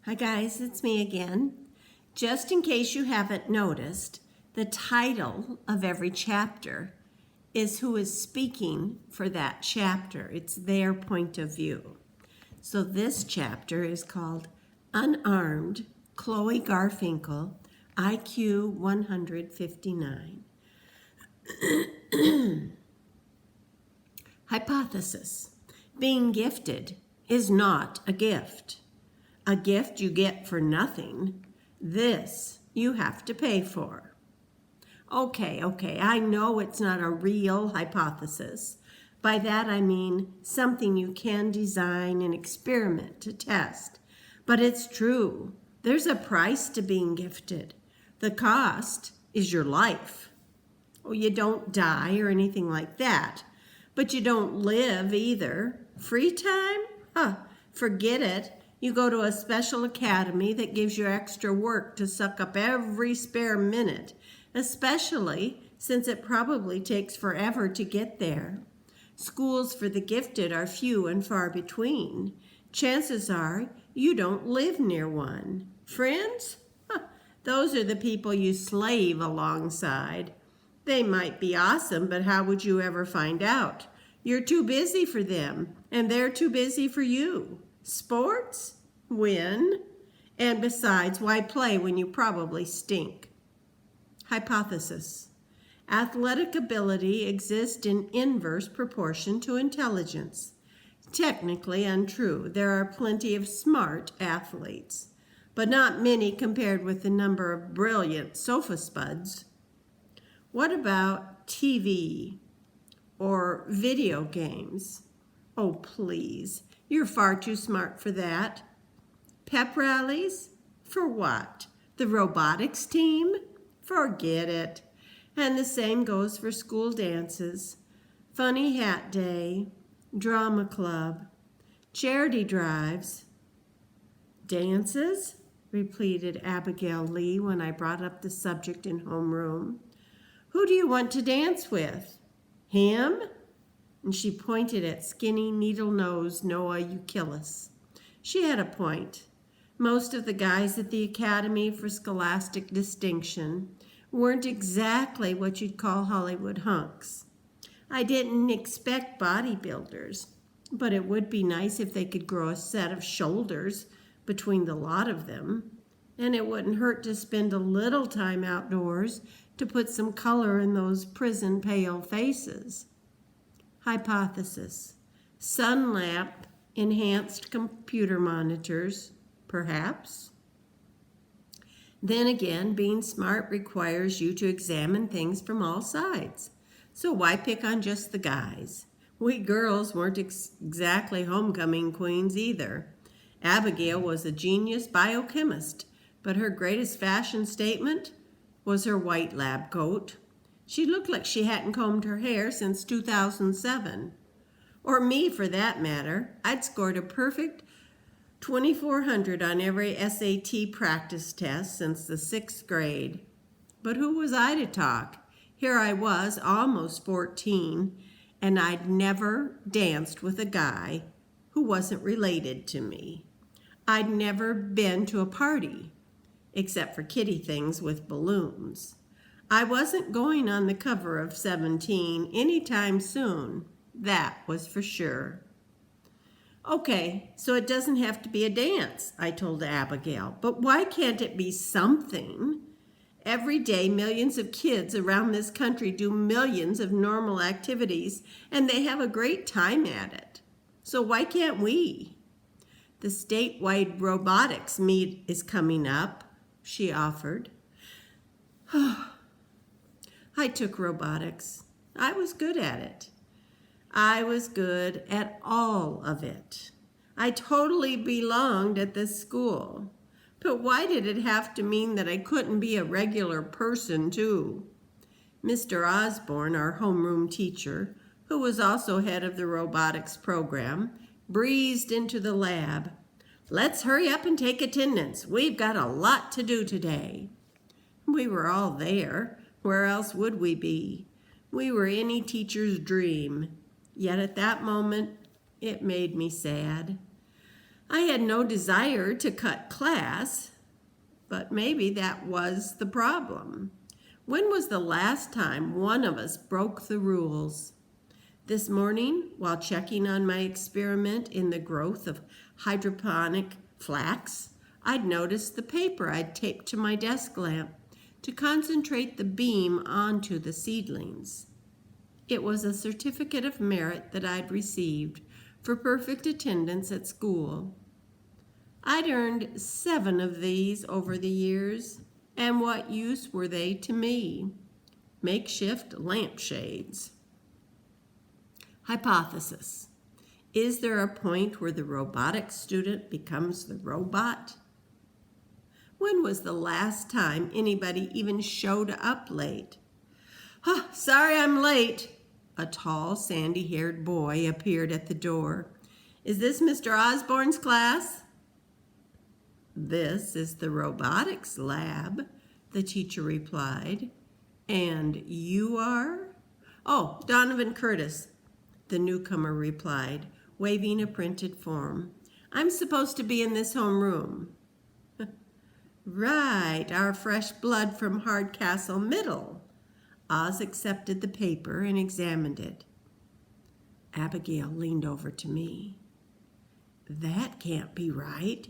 Hi guys, it's me again. Just in case you haven't noticed, the title of every chapter is who is speaking for that chapter. It's their point of view. So this chapter is called Unarmed, Chloe Garfinkle, IQ 159. Hypothesis. Being gifted is not a gift. A gift you get for nothing. This you have to pay for. Okay, I know it's not a real hypothesis. By that I mean something you can design and experiment to test. But it's true. There's a price to being gifted. The cost is your life. Oh, you don't die or anything like that. But you don't live either. Free time? Forget it. You go to a special academy that gives you extra work to suck up every spare minute, especially since it probably takes forever to get there. Schools for the gifted are few and far between. Chances are you don't live near one. Friends? Those are the people you slave alongside. They might be awesome, but how would you ever find out? You're too busy for them, and they're too busy for you. Sports? Win. And besides, why play when you probably stink? Hypothesis. Athletic ability exists in inverse proportion to intelligence. Technically untrue. There are plenty of smart athletes, but not many compared with the number of brilliant sofa spuds. What about TV or video games? Oh, please. You're far too smart for that. Pep rallies? For what? The robotics team? Forget it. And the same goes for school dances, funny hat day, drama club, charity drives. Dances? Repeated Abigail Lee when I brought up the subject in homeroom. Who do you want to dance with? Him? And she pointed at skinny, needle-nosed Noah Euchilus. She had a point. Most of the guys at the Academy for Scholastic Distinction weren't exactly what you'd call Hollywood hunks. I didn't expect bodybuilders, but it would be nice if they could grow a set of shoulders between the lot of them, and it wouldn't hurt to spend a little time outdoors to put some color in those prison pale faces. Hypothesis. Sun lamp enhanced computer monitors, perhaps. Then again, being smart requires you to examine things from all sides. So why pick on just the guys? We girls weren't exactly homecoming queens either. Abigail was a genius biochemist, but her greatest fashion statement was her white lab coat. She looked like she hadn't combed her hair since 2007. Or me, for that matter. I'd scored a perfect 2,400 on every SAT practice test since the 6th grade. But who was I to talk? Here I was, almost 14, and I'd never danced with a guy who wasn't related to me. I'd never been to a party, except for kiddie things with balloons. I wasn't going on the cover of 17 anytime soon. That was for sure. Okay, so it doesn't have to be a dance, I told Abigail. But why can't it be something? Every day, millions of kids around this country do millions of normal activities, and they have a great time at it. So why can't we? The statewide robotics meet is coming up, she offered. I took robotics. I was good at it. I was good at all of it. I totally belonged at this school. But why did it have to mean that I couldn't be a regular person, too? Mr. Osborne, our homeroom teacher, who was also head of the robotics program, breezed into the lab. Let's hurry up and take attendance. We've got a lot to do today. We were all there. Where else would we be? We were any teacher's dream. Yet at that moment, it made me sad. I had no desire to cut class, but maybe that was the problem. When was the last time one of us broke the rules? This morning, while checking on my experiment in the growth of hydroponic flax, I'd noticed the paper I'd taped to my desk lamp to concentrate the beam onto the seedlings. It was a certificate of merit that I'd received for perfect attendance at school. I'd earned 7 of these over the years, and what use were they to me? Makeshift lampshades. Hypothesis. Is there a point where the robotic student becomes the robot? When was the last time anybody even showed up late? Oh, sorry I'm late. A tall, sandy-haired boy appeared at the door. Is this Mr. Osborne's class? This is the robotics lab, the teacher replied. And you are? Oh, Donovan Curtis, the newcomer replied, waving a printed form. I'm supposed to be in this homeroom. Right, our fresh blood from Hardcastle Middle. Oz accepted the paper and examined it. Abigail leaned over to me. That can't be right.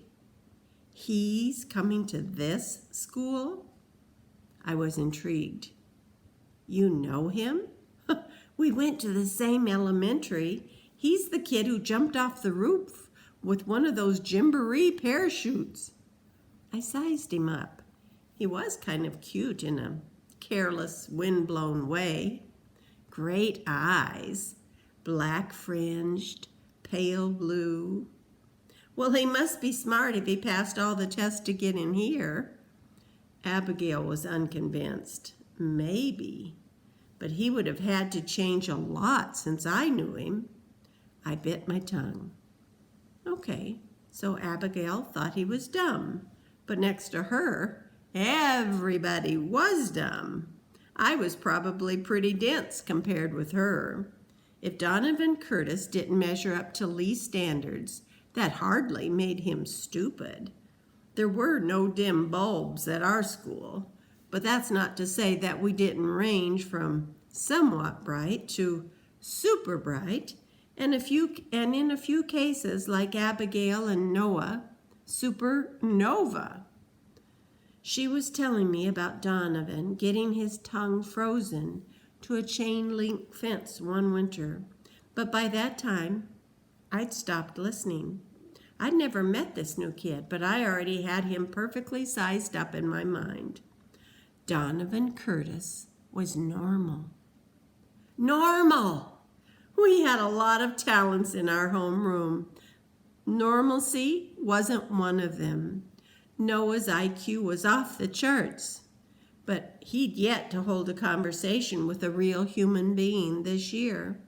He's coming to this school? I was intrigued. You know him? We went to the same elementary. He's the kid who jumped off the roof with one of those Gymboree parachutes. I sized him up. He was kind of cute in a careless, wind-blown way. Great eyes, black-fringed, pale blue. Well, he must be smart if he passed all the tests to get in here. Abigail was unconvinced. Maybe. But he would have had to change a lot since I knew him. I bit my tongue. Okay, so Abigail thought he was dumb. But next to her, everybody was dumb. I was probably pretty dense compared with her. If Donovan Curtis didn't measure up to Lee standards, that hardly made him stupid. There were no dim bulbs at our school, but that's not to say that we didn't range from somewhat bright to super bright, and in a few cases, like Abigail and Noah, supernova. She was telling me about Donovan getting his tongue frozen to a chain-link fence one winter, but by that time, I'd stopped listening. I'd never met this new kid, but I already had him perfectly sized up in my mind. Donovan Curtis was normal. Normal! We had a lot of talents in our homeroom. Normalcy wasn't one of them. Noah's IQ was off the charts, but he'd yet to hold a conversation with a real human being this year.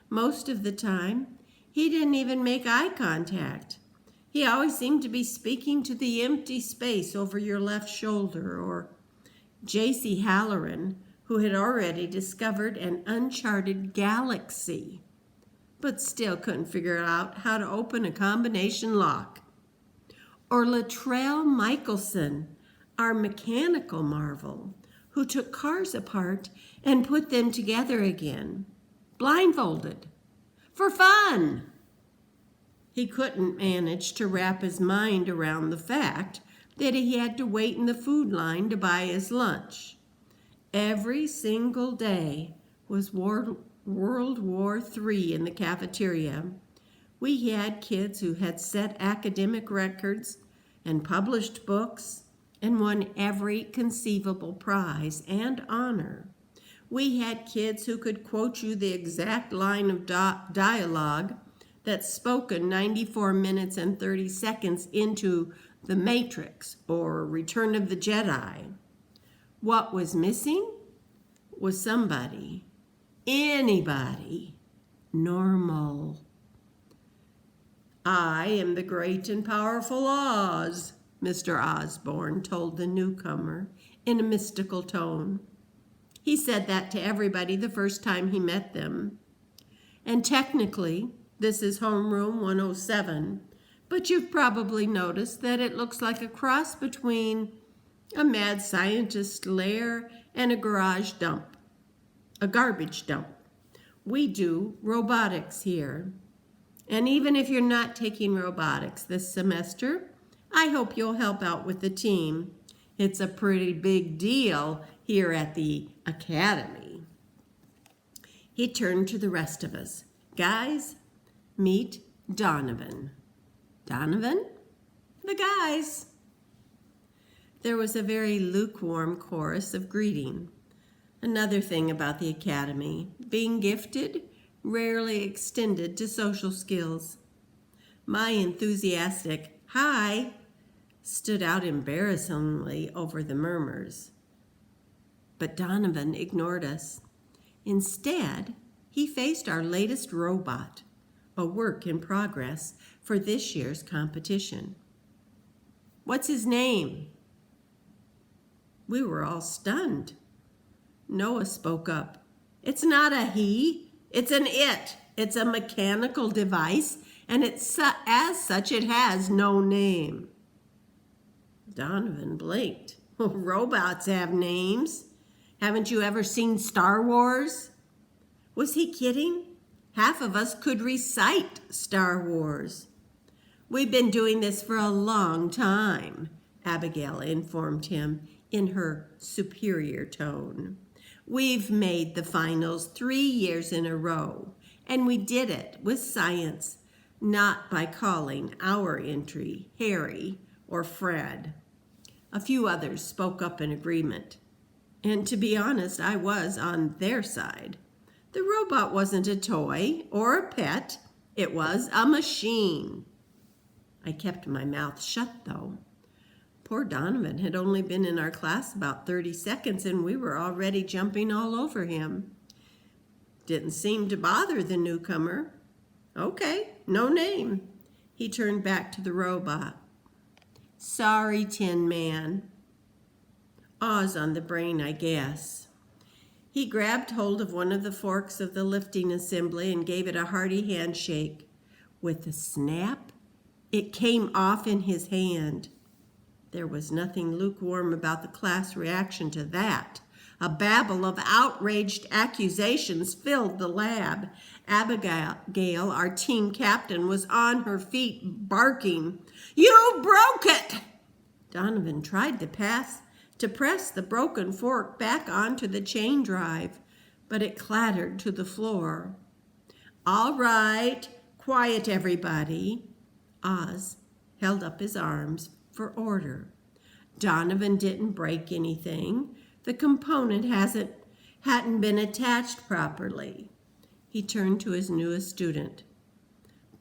Most of the time, he didn't even make eye contact. He always seemed to be speaking to the empty space over your left shoulder, or J.C. Halloran, who had already discovered an uncharted galaxy, but still couldn't figure out how to open a combination lock. Or Latrell Michelson, our mechanical marvel, who took cars apart and put them together again, blindfolded, for fun. He couldn't manage to wrap his mind around the fact that he had to wait in the food line to buy his lunch. Every single day was World War III in the cafeteria. We had kids who had set academic records and published books and won every conceivable prize and honor. We had kids who could quote you the exact line of dialogue that's spoken 94 minutes and 30 seconds into The Matrix or Return of the Jedi. What was missing was somebody, anybody, normal. I am the great and powerful Oz, Mr. Osborne told the newcomer in a mystical tone. He said that to everybody the first time he met them. And technically, this is homeroom 107, But you've probably noticed that it looks like a cross between a mad scientist's lair and a garbage dump. We do robotics here. And even if you're not taking robotics this semester, I hope you'll help out with the team. It's a pretty big deal here at the academy. He turned to the rest of us. Guys, meet Donovan. Donovan? The guys. There was a very lukewarm chorus of greeting. Another thing about the academy, being gifted rarely extended to social skills. My enthusiastic "hi" stood out embarrassingly over the murmurs. But Donovan ignored us. Instead, he faced our latest robot, a work in progress for this year's competition. "What's his name?" We were all stunned. Noah spoke up. "It's not a he, it's an it. It's a mechanical device, and as such it has no name." Donovan blinked. "Robots have names. Haven't you ever seen Star Wars?" Was he kidding? Half of us could recite Star Wars. "We've been doing this for a long time," Abigail informed him in her superior tone. "We've made the finals 3 years in a row, and we did it with science, not by calling our entry Harry or Fred." A few others spoke up in agreement. And to be honest, I was on their side. The robot wasn't a toy or a pet. It was a machine. I kept my mouth shut, though. Poor Donovan had only been in our class about 30 seconds, and we were already jumping all over him. Didn't seem to bother the newcomer. "Okay, no name." He turned back to the robot. "Sorry, Tin Man." Awes on the brain, I guess. He grabbed hold of one of the forks of the lifting assembly and gave it a hearty handshake. With a snap, it came off in his hand. There was nothing lukewarm about the class reaction to that. A babble of outraged accusations filled the lab. Abigail, our team captain, was on her feet, barking, "You broke it!" Donovan tried to press the broken fork back onto the chain drive, but it clattered to the floor. "All right, quiet everybody." Oz held up his arms for order. "Donovan didn't break anything. The component hadn't been attached properly." He turned to his newest student.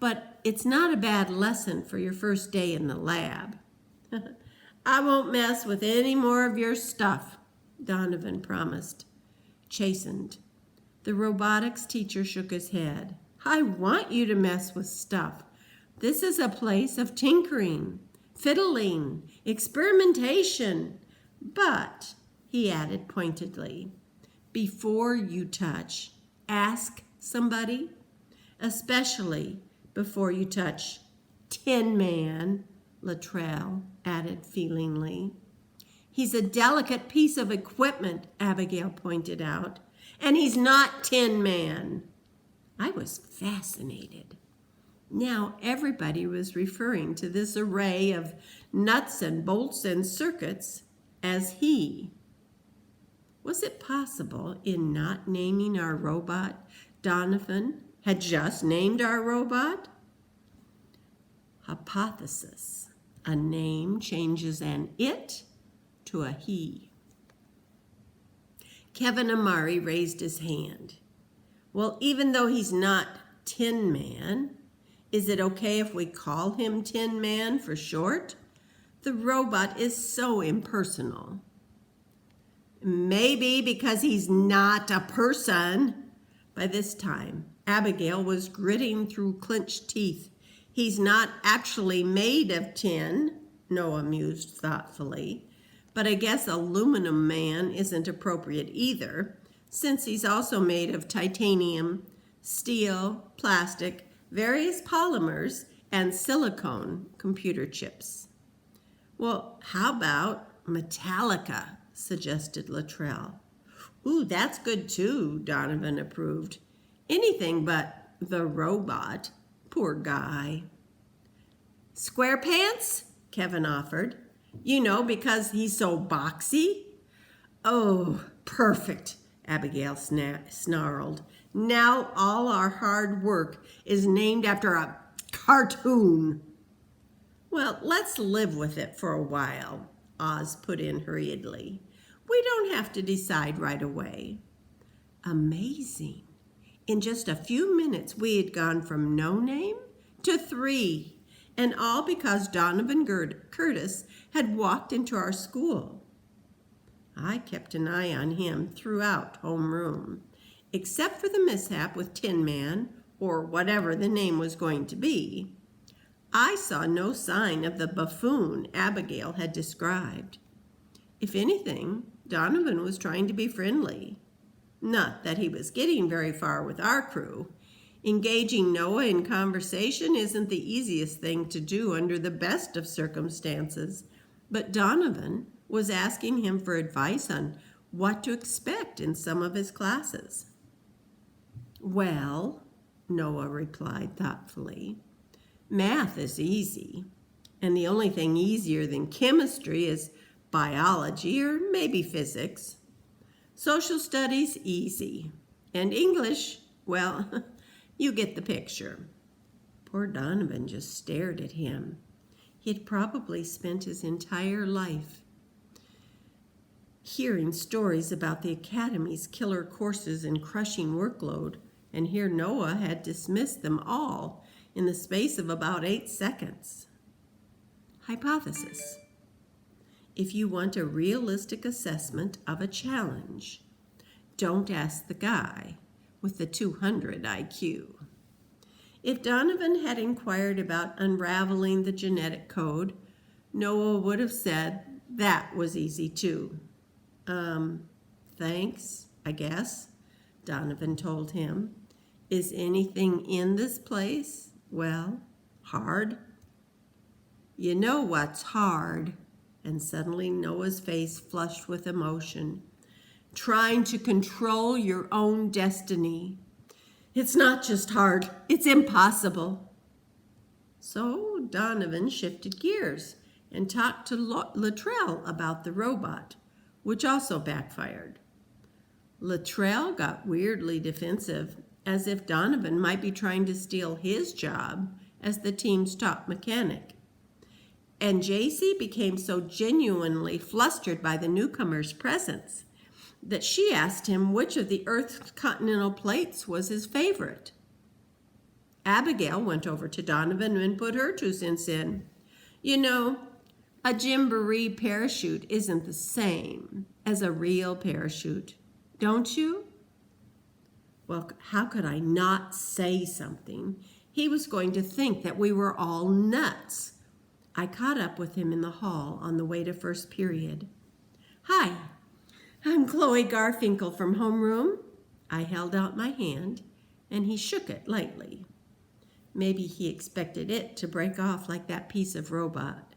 "But it's not a bad lesson for your first day in the lab." "I won't mess with any more of your stuff," Donovan promised. Chastened, the robotics teacher shook his head. "I want you to mess with stuff. This is a place of tinkering, fiddling, experimentation. But," he added pointedly, "before you touch, ask somebody, especially before you touch Tin Man," Luttrell added feelingly. "He's a delicate piece of equipment," Abigail pointed out, "and he's not Tin Man." I was fascinated. Now everybody was referring to this array of nuts and bolts and circuits as he. Was it possible, in not naming our robot, Donovan had just named our robot? Hypothesis: a name changes an it to a he. Kevin Amari raised his hand. "Well, even though he's not Tin Man, is it okay if we call him Tin Man for short? The robot is so impersonal." "Maybe because he's not a person." By this time, Abigail was gritting through clenched teeth. "He's not actually made of tin," Noah mused thoughtfully. "But I guess Aluminum Man isn't appropriate either, since he's also made of titanium, steel, plastic, various polymers, and silicone computer chips. Well, how about Metallica, suggested Luttrell. Ooh, that's good too, Donovan approved. Anything but the robot. Poor guy. SquarePants? Kevin offered. You know, because he's so boxy? Oh, perfect, Abigail snarled. Now all our hard work is named after a cartoon. Well, let's live with it for a while, Oz put in hurriedly. We don't have to decide right away. Amazing. In just a few minutes, we had gone from no name to 3, and all because Donovan Curtis had walked into our school. I kept an eye on him throughout homeroom, except for the mishap with Tin Man, or whatever the name was going to be. I saw no sign of the buffoon Abigail had described. If anything, Donovan was trying to be friendly. Not that he was getting very far with our crew. Engaging Noah in conversation isn't the easiest thing to do under the best of circumstances, but Donovan was asking him for advice on what to expect in some of his classes. Well, Noah replied thoughtfully, math is easy, and the only thing easier than chemistry is biology or maybe physics. Social studies, easy. And English, well, you get the picture. Poor Donovan just stared at him. He had probably spent his entire life hearing stories about the academy's killer courses and crushing workload, and here Noah had dismissed them all in the space of about 8 seconds. Hypothesis. If you want a realistic assessment of a challenge, don't ask the guy with the 200 IQ. If Donovan had inquired about unraveling the genetic code, Noah would have said that was easy too. Thanks, I guess, Donovan told him. Is anything in this place, well, hard? You know what's hard? And suddenly Noah's face flushed with emotion. Trying to control your own destiny. It's not just hard, it's impossible. So Donovan shifted gears and talked to Luttrell about the robot, which also backfired. Luttrell got weirdly defensive, as if Donovan might be trying to steal his job as the team's top mechanic. And JC became so genuinely flustered by the newcomer's presence that she asked him which of the Earth's continental plates was his favorite. Abigail went over to Donovan and put her 2 cents in. You know, a jamboree parachute isn't the same as a real parachute, don't you? Well, how could I not say something? He was going to think that we were all nuts. I caught up with him in the hall on the way to first period. Hi, I'm Chloe Garfinkle from homeroom. I held out my hand, and he shook it lightly. Maybe he expected it to break off like that piece of robot.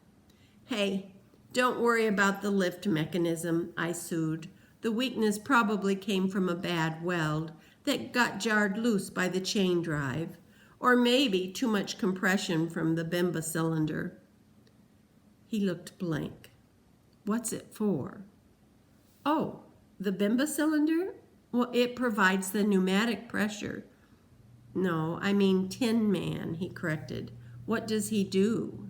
Hey, don't worry about the lift mechanism, I soothed. The weakness probably came from a bad weld that got jarred loose by the chain drive, or maybe too much compression from the bimba cylinder. He looked blank. What's it for? Oh, the bimba cylinder? Well, it provides the pneumatic pressure. No, I mean Tin Man, he corrected. What does he do?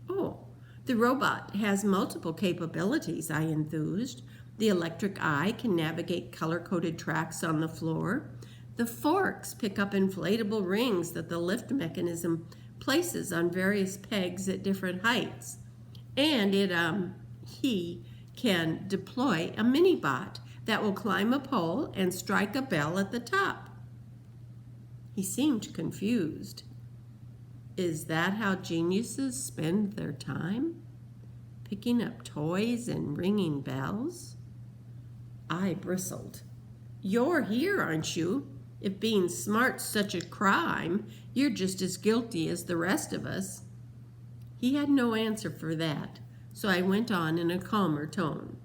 Oh, the robot has multiple capabilities, I enthused. The electric eye can navigate color-coded tracks on the floor. The forks pick up inflatable rings that the lift mechanism places on various pegs at different heights. And he can deploy a mini-bot that will climb a pole and strike a bell at the top. He seemed confused. Is that how geniuses spend their time? Picking up toys and ringing bells? I bristled. You're here, aren't you? If being smart's such a crime, You're just as guilty as the rest of us." He had no answer for that, so I went on in a calmer tone.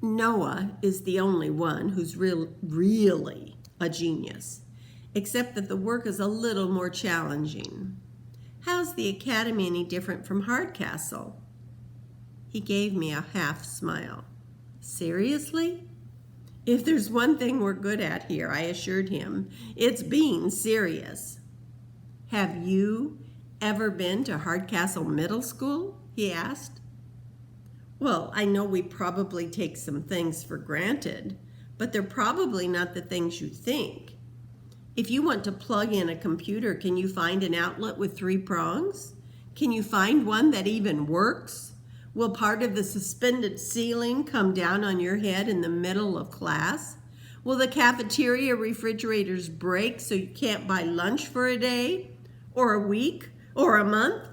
"Noah is the only one who's really a genius, except that the work is a little more challenging. How's the academy any different from Hardcastle?" He gave me a half smile. "Seriously?" "If there's one thing we're good at here," I assured him, "it's being serious." "Have you ever been to Hardcastle Middle School?" he asked. "Well, I know we probably take some things for granted, but they're probably not the things you think. If you want to plug in a computer, can you find an outlet with 3 prongs? Can you find one that even works? Will part of the suspended ceiling come down on your head in the middle of class? Will the cafeteria refrigerators break so you can't buy lunch for a day, or a week, or a month?"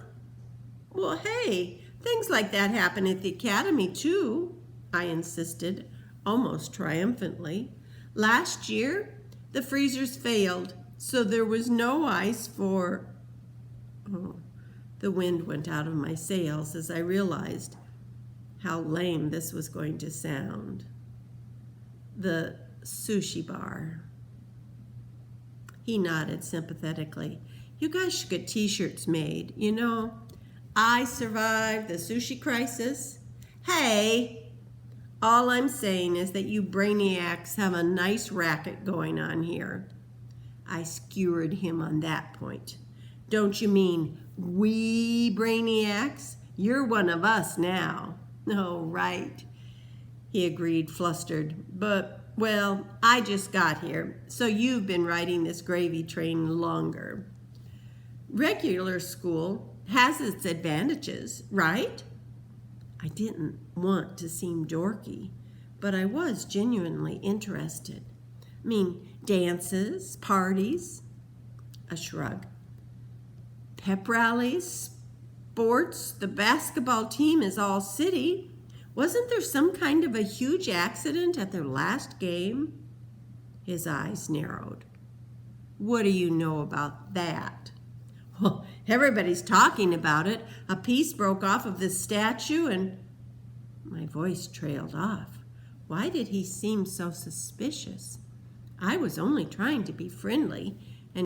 "Well, hey, things like that happen at the academy too," I insisted, almost triumphantly. "Last year, the freezers failed, so there was no ice for..." Oh, the wind went out of my sails as I realized how lame this was going to sound. "The sushi bar." He nodded sympathetically. "You guys should get t-shirts made. You know, 'I survived the sushi crisis.' Hey, all I'm saying is that you brainiacs have a nice racket going on here." I skewered him on that point. "Don't you mean we brainiacs? You're one of us now." "Oh, right," he agreed, flustered. "But, well, I just got here, so you've been riding this gravy train longer. Regular school has its advantages, right?" I didn't want to seem dorky, but I was genuinely interested. "I mean, dances, parties." A shrug. "Pep rallies, sports, the basketball team is all city. Wasn't there some kind of a huge accident at their last game?" His eyes narrowed. "What do you know about that?" "Well, everybody's talking about it. A piece broke off of this statue and..." My voice trailed off. Why did he seem so suspicious? I was only trying to be friendly.